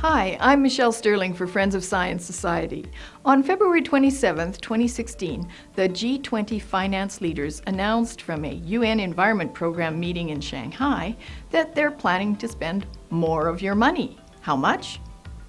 Hi, I'm Michelle Stirling for Friends of Science Society. On February 27, 2016, the G20 finance leaders announced from a UN Environment Program meeting in Shanghai that they're planning to spend more of your money. How much?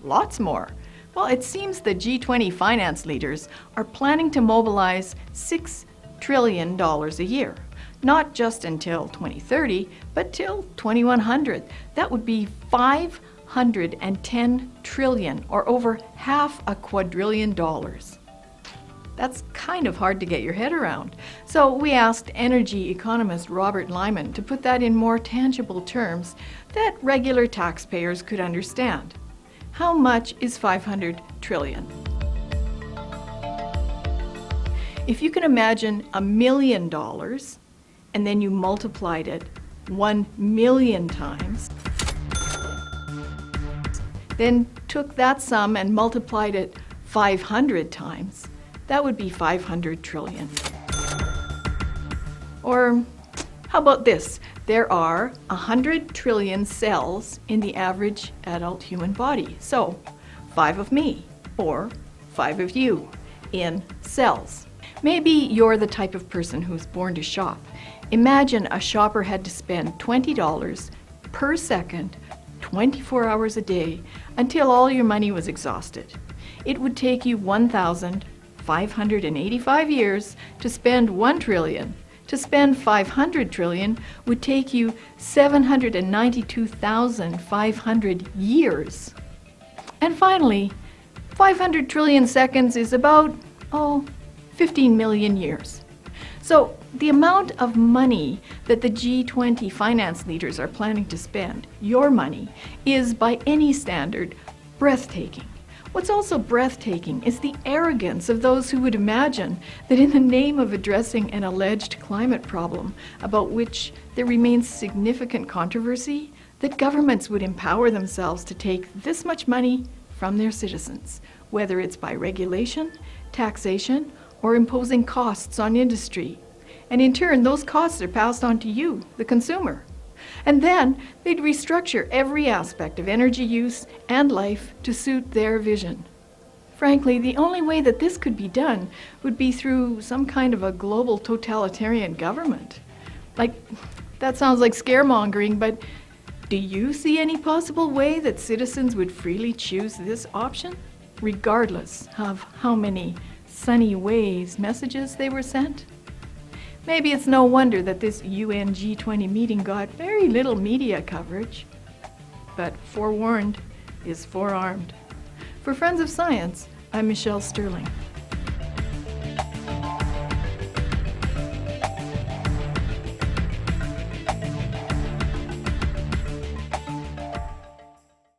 Lots more. Well, it seems the G20 finance leaders are planning to mobilize $6 trillion a year. Not just until 2030, but till 2100. That would be 510 trillion, or over half a quadrillion dollars. That's kind of hard to get your head around. So we asked energy economist Robert Lyman to put that in more tangible terms that regular taxpayers could understand. How much is 500 trillion? If you can imagine $1 million, and then you multiplied it 1 million times, then took that sum and multiplied it 500 times, that would be 500 trillion. Or how about this? There are 100 trillion cells in the average adult human body. So 5 of me, or 5 of you, in cells. Maybe you're the type of person who's born to shop. Imagine a shopper had to spend $20 per second, 24 hours a day, until all your money was exhausted. It would take you 1,585 years to spend 1 trillion. To spend 500 trillion would take you 792,500 years. And finally, 500 trillion seconds is about, 15 million years. So the amount of money that the G20 finance leaders are planning to spend, your money, is by any standard breathtaking. What's also breathtaking is the arrogance of those who would imagine that in the name of addressing an alleged climate problem about which there remains significant controversy, that governments would empower themselves to take this much money from their citizens, whether it's by regulation, taxation, or imposing costs on industry. And in turn, those costs are passed on to you, the consumer. And then they'd restructure every aspect of energy use and life to suit their vision. Frankly, the only way that this could be done would be through some kind of a global totalitarian government. That sounds like scaremongering, but do you see any possible way that citizens would freely choose this option, regardless of how many sunny ways messages they were sent? Maybe it's no wonder that this UN G20 meeting got very little media coverage. But forewarned is forearmed. For Friends of Science, I'm Michelle Stirling.